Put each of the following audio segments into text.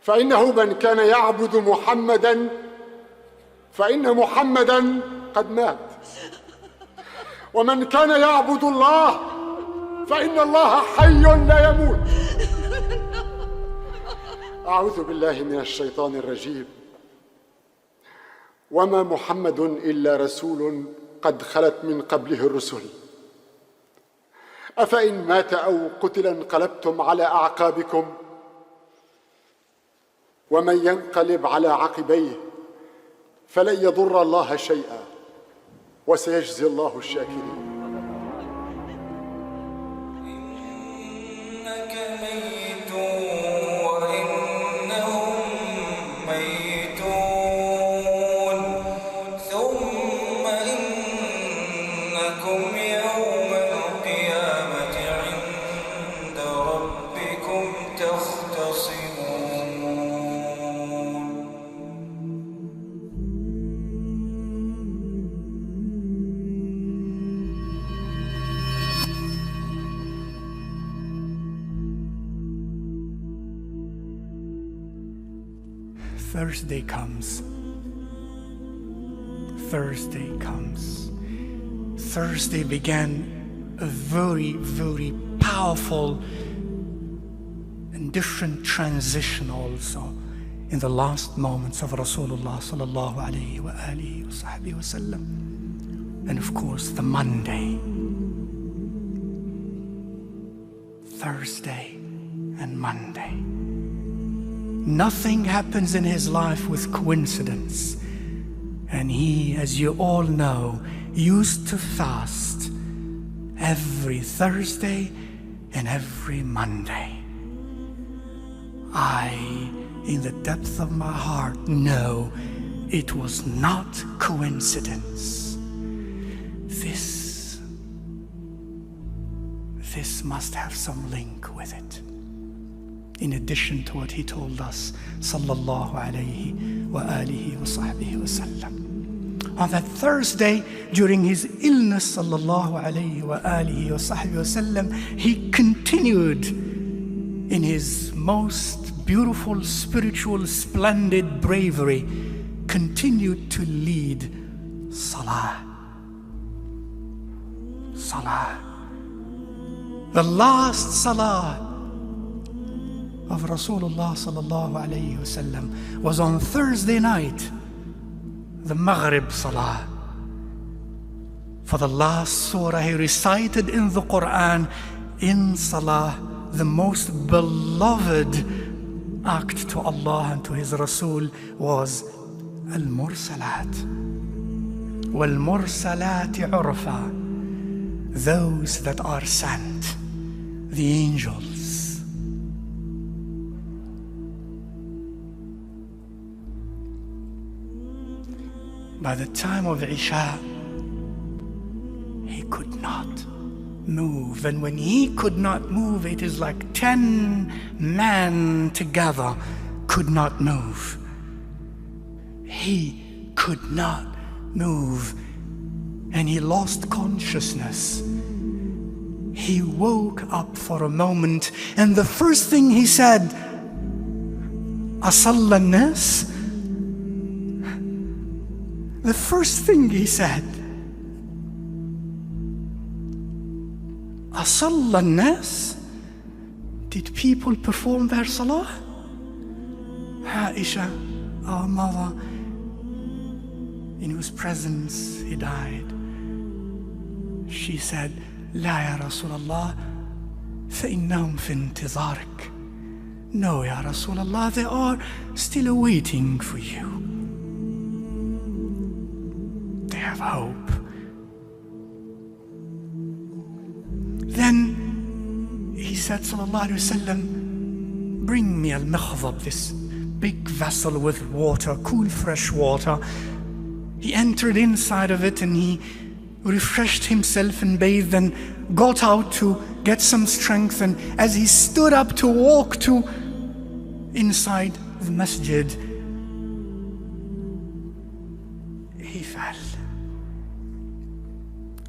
فإنه من كان يعبد محمدا فإن محمدا قد مات، ومن كان يعبد الله فإن الله حي لا يموت. أعوذ بالله من الشيطان الرجيم. وما محمد إلا رسول قد خلت من قبله الرسل، أفإن مات أو قتل انقلبتم على أعقابكم، ومن ينقلب على عقبيه فلن يضر الله شيئا وسيجزي الله الشاكرين. Thursday comes. Thursday comes. Thursday began a very, very powerful and different transition also in the last moments of Rasulullah sallallahu alayhi wa alihi wa sahbihi wa sallam. And of course, the Monday, Thursday and Monday. Nothing happens in his life with coincidence. And he, as you all know, used to fast every Thursday and every Monday. I, in the depth of my heart, know it was not coincidence. This must have some link with it. In addition to what he told us, sallallahu alayhi wa alihi wa sahbihi wa sallam. On that Thursday, during his illness, sallallahu alayhi wa alihi wa sahbihi wa sallam, he continued in his most beautiful, spiritual, splendid bravery, continued to lead salah. Salah. The last salah of Rasulullah sallallahu alayhi wa sallam was on Thursday night, the Maghrib Salah. For the last surah he recited in the Quran, in Salah, the most beloved act to Allah and to His Rasul was Al-Mursalat. Wal-Mursalat urfa, those that are sent, the angels. By the time of Isha, he could not move. And when he could not move, it is like 10 men together could not move. He could not move. And he lost consciousness. He woke up for a moment, and the first thing he said, Asalla an-nas? The first thing he said, Asalla an-nas? Did people perform their salah? Aisha, our mother, in whose presence he died, she said, La ya Rasulallah, فإنهم في انتظارك. No, ya Rasulallah, they are still waiting for you. They have hope. Then he said, sallallahu alayhi wasallam, bring me al-mikhdab, this big vessel with water, cool fresh water. He entered inside of it and he refreshed himself and bathed and got out to get some strength. And as he stood up to walk to inside the masjid, he fell.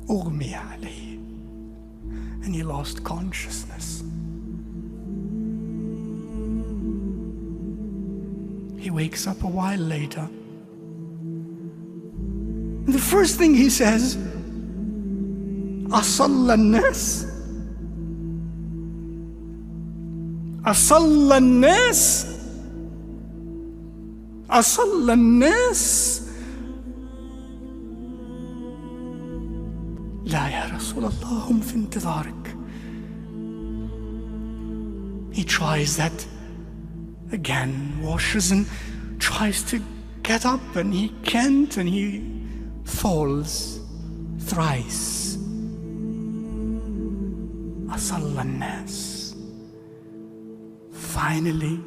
Ughmiya alayhi. And he lost consciousness. He wakes up a while later. The first thing he says, أصلى الناس أصلى الناس أصلى الناس. لا يا رسول الله هم في انتظارك. He tries that again, washes and tries to get up, and he can't, and he falls thrice. أصلى الناس. Finally,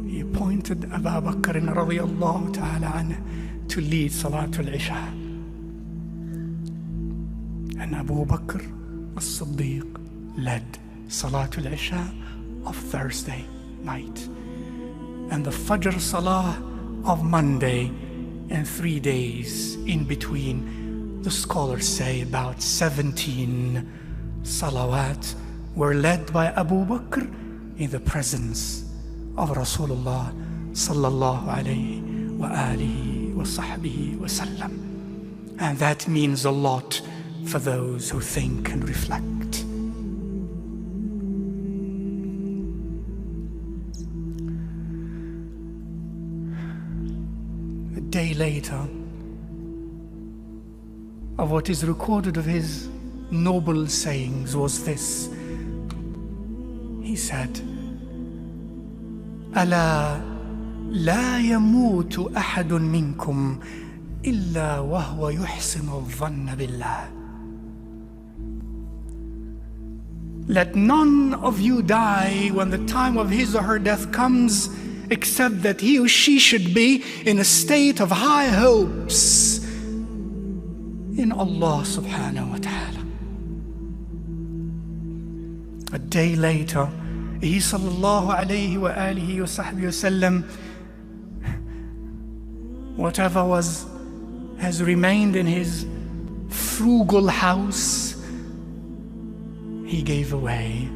he appointed Abu Bakr radiyallahu ta'ala anhu to lead Salatul Isha. And Abu Bakr as-Siddiq led Salatul Isha of Thursday night and the Fajr Salah of Monday, and 3 days in between. The scholars say about 17 salawat were led by Abu Bakr in the presence of Rasulullah sallallahu alayhi wa alihi wa sahbihi wa sallam. And that means a lot for those who think and reflect. A day later, of what is recorded of his noble sayings was this. He said, ألا لا يموت أحد منكم إلا وهو يحسن الظن بالله. Let none of you die when the time of his or her death comes, except that he or she should be in a state of high hopes in Allah subhanahu wa ta'ala. A day later, he sallallahu alayhi wa alihi wa sahbihi wa sallam, whatever has remained in his frugal house, he gave away.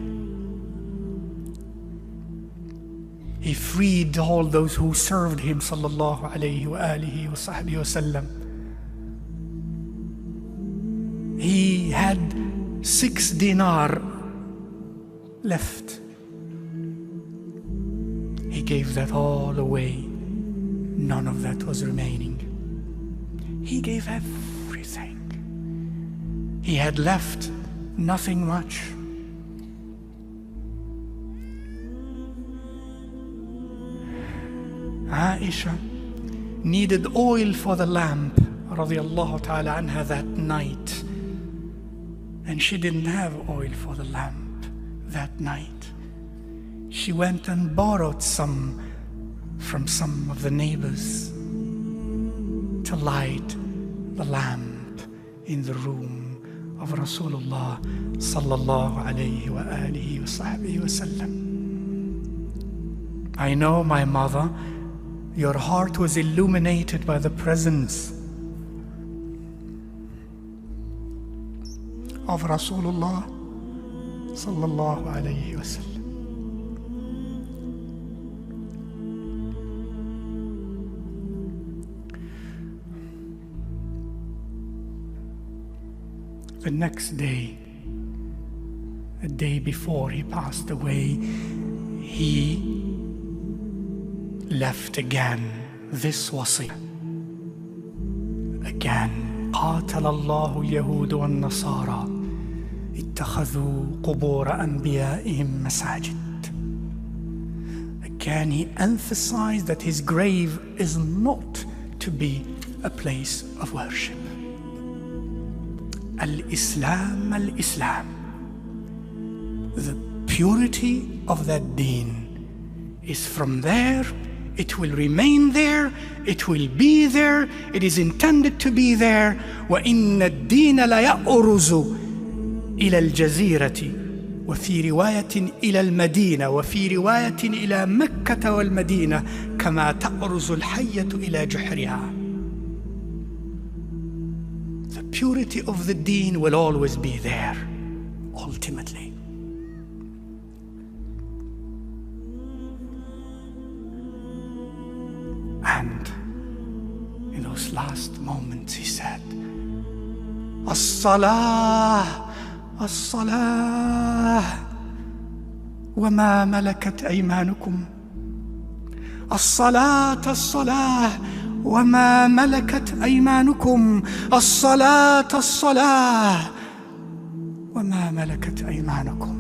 He freed all those who served him sallallahu alayhi wa alihi wa sahbihi wa sallam. He had 6 dinar left. He gave that all away. None of that was remaining. He gave everything. He had left nothing much. Aisha needed oil for the lamp radiyallahu ta'ala anha that night, and she didn't have oil for the lamp that night. She went and borrowed some from some of the neighbors to light the lamp in the room of Rasulullah sallallahu alayhi wa alihi wa sahbihi wa sallam. I know, my mother, your heart was illuminated by the presence of Rasulullah sallallahu alayhi wa sallam. The next day, a day before he passed away, he left again this wasi. Again, قاتل الله اليهود والنصارى اتخذوا قبور أنبيائهم مساجد. Again, he emphasized that his grave is not to be a place of worship. Al-Islam, Al-Islam. The purity of that deen is from there. It will remain there. It will be there. It is intended to be there. وَإِنَّ الدِّينَ لَيَأْرُزُ إِلَى الْجَزِيرَةِ وفي رواية إلى المدينة وفي رواية إلى مكة والمدينة كما تأرز الحية إلى جحرها. The purity of the deen will always be there, ultimately. last moments, he said, As-salah, as-salah, وَمَا مَلَكَتْ أَيْمَانُكُمْ. الصلاة الصلاة وما ملكت أيمانكم. الصلاة الصلاة وما ملكت أيمانكم.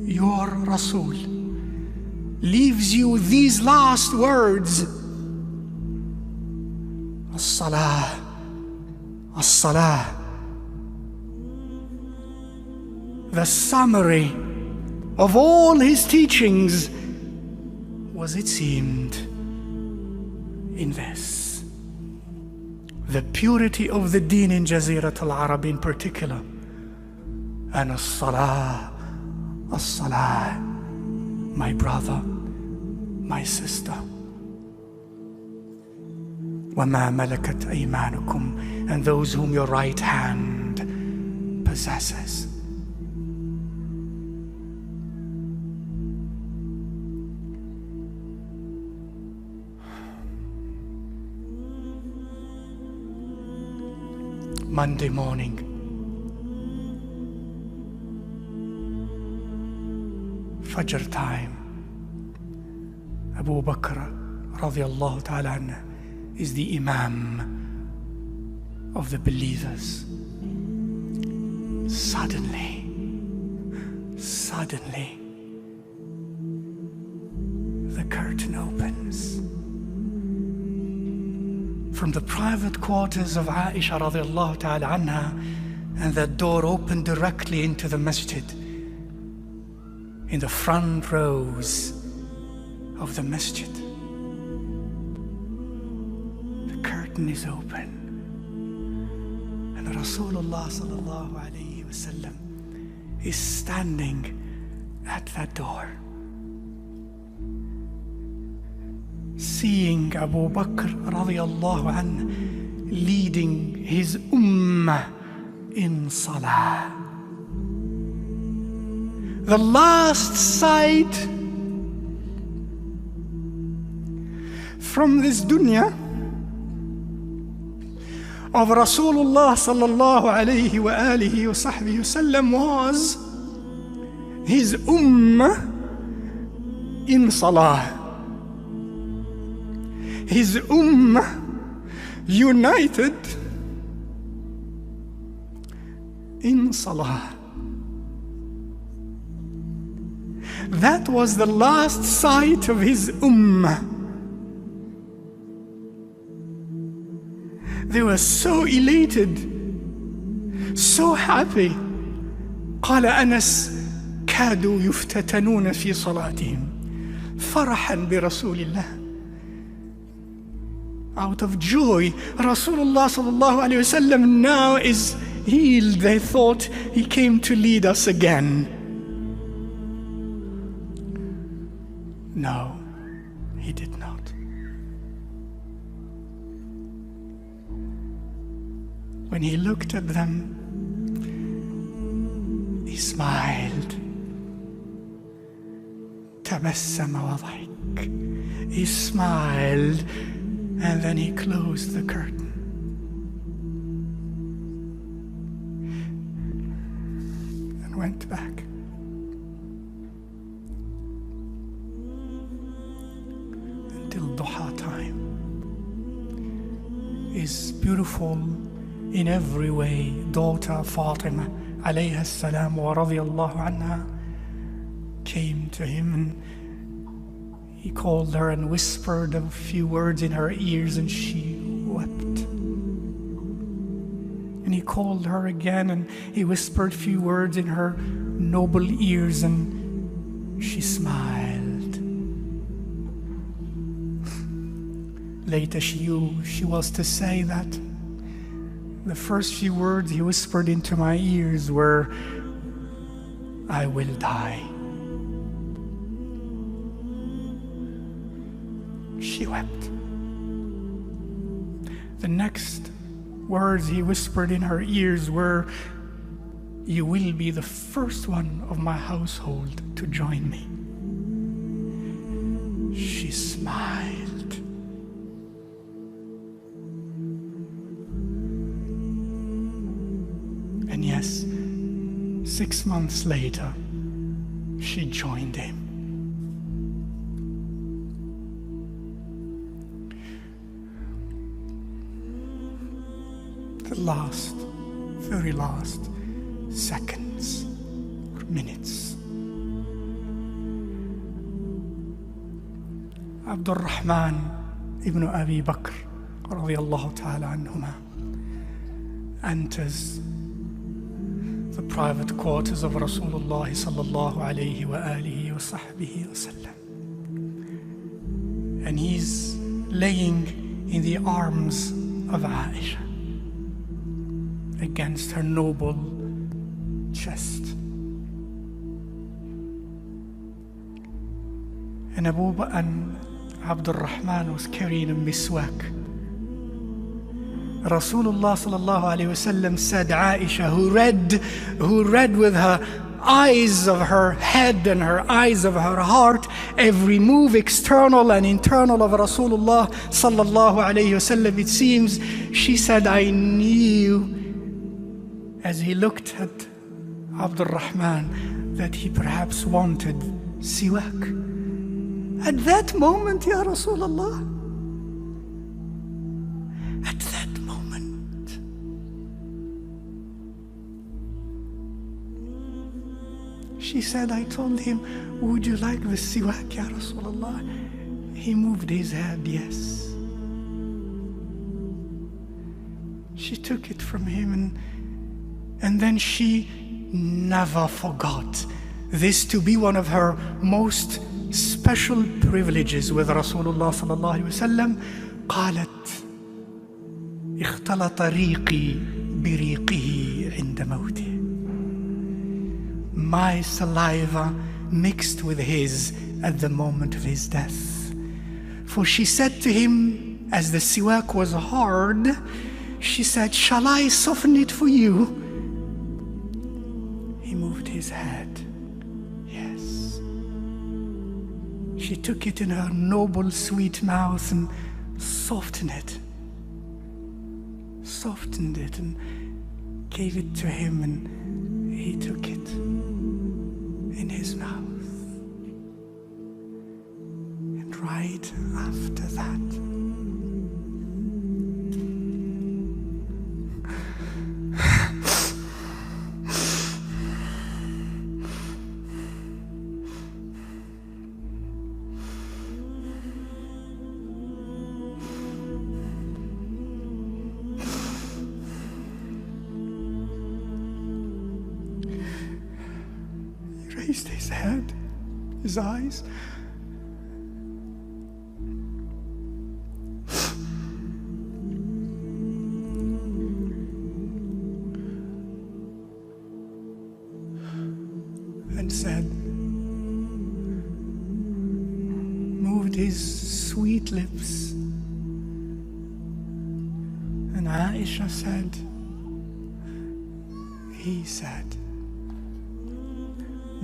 Your Rasul leaves you these last words. الصلاة الصلاة. The summary of all his teachings was, it seemed, in this: the purity of the deen in Jazirat al-Arab in particular, and as-salah, as-salah, my brother, my sister. وَمَا مَلَكَتْ أَيْمَانُكُمْ, and those whom your right hand possesses. Monday morning, Fajr time, Abu Bakr radiallahu ta'ala anhu is the Imam of the believers. Suddenly, the curtain opens. From the private quarters of Aisha radiallahu ta'ala anha, and that door opened directly into the masjid. In the front rows of the masjid, the curtain is open, and Rasulullah sallallahu alayhi wasallam is standing at that door. Seeing Abu Bakr radiallahu anhu leading his ummah in salah. The last sight from this dunya of Rasulullah sallallahu alayhi wa alihi wa sahbihi wasallam was his ummah in salah. His ummah united in salah. That was the last sight of his ummah. They were so elated, so happy. قال أنس كادوا يفتتنون في صلاتهم فرحا برسول الله. Out of joy, Rasulullah sallallahu alayhi wasallam now is healed. They thought he came to lead us again. No, he did not. When he looked at them, he smiled. تبسم وضحك. He smiled, and then he closed the curtain. And went back. Until duha time. His beautiful, in every way, daughter Fatima alayha salam wa radiyallahu anha came to him, and he called her and whispered a few words in her ears, and she wept. And he called her again, and he whispered a few words in her noble ears, and she smiled. Later she was to say that the first few words he whispered into my ears were, "I will die." She wept. The next words he whispered in her ears were, "You will be the first one of my household to join me." She smiled. 6 months later, she joined him. The last, very last seconds or minutes. Abdul Rahman ibn Abi Bakr radiyallahu ta'ala anhuma enters the private quarters of Rasulullah sallallahu alayhi wa alihi wa sahbihi wa sallam. And he's laying in the arms of Aisha against her noble chest. And Abdul Rahman was carrying a miswak. Rasulullah sallallahu alayhi wasallam said, Aisha, who read with her eyes of her head and her eyes of her heart every move, external and internal, of Rasulullah sallallahu alayhi wasallam, it seems, she said, I knew, as he looked at Abdul Rahman, that he perhaps wanted siwak. At that moment, Ya Rasulullah, at that moment, she said, I told him, would you like the siwak, Ya Rasulullah? He moved his head, yes. She took it from him, and then she never forgot this to be one of her most special privileges with Rasulullah sallallahu alaihi wasallam. قالت اختلط ريقي بريقه عند موته. My saliva mixed with his at the moment of his death. For she said to him, as the siwak was hard, she said, shall I soften it for you? He moved his head. She took it in her noble, sweet mouth and softened it, and gave it to him, and he took it in his mouth. And right after that, raised his head, his eyes, and said, moved his sweet lips, and Aisha said, he said,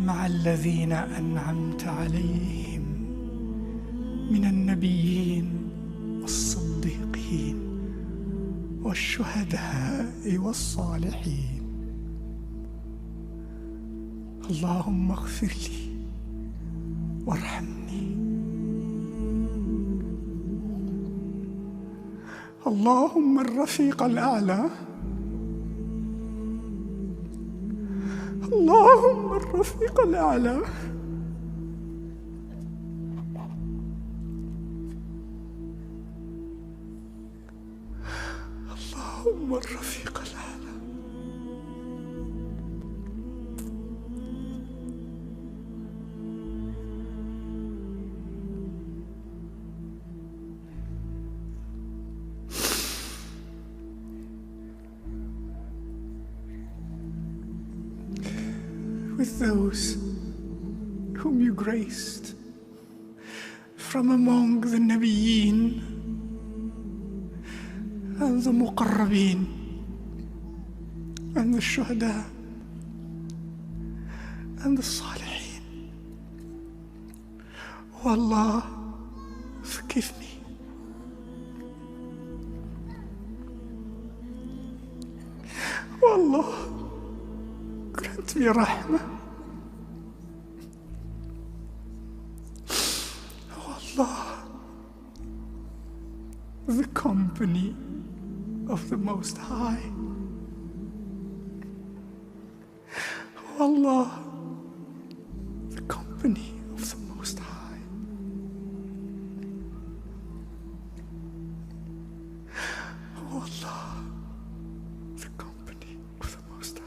مع الذين أنعمت عليهم من النبيين والصديقين والشهداء والصالحين اللهم اغفر لي وارحمني اللهم الرفيق الأعلى اللهم الرفيق الأعلى اللهم الرفيق الأعلى. With those whom you graced from among the Nabiyyin and the Muqarrabeen and the Shuhada and the Salihin. Oh Allah, forgive me. Oh Allah, grant Get me rahmah. Oh Allah, the company of the Most High. Oh Allah, the company of the Most High. Oh Allah, the company of the Most High.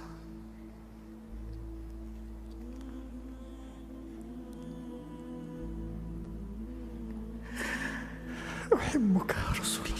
أحبك يا رسول الله.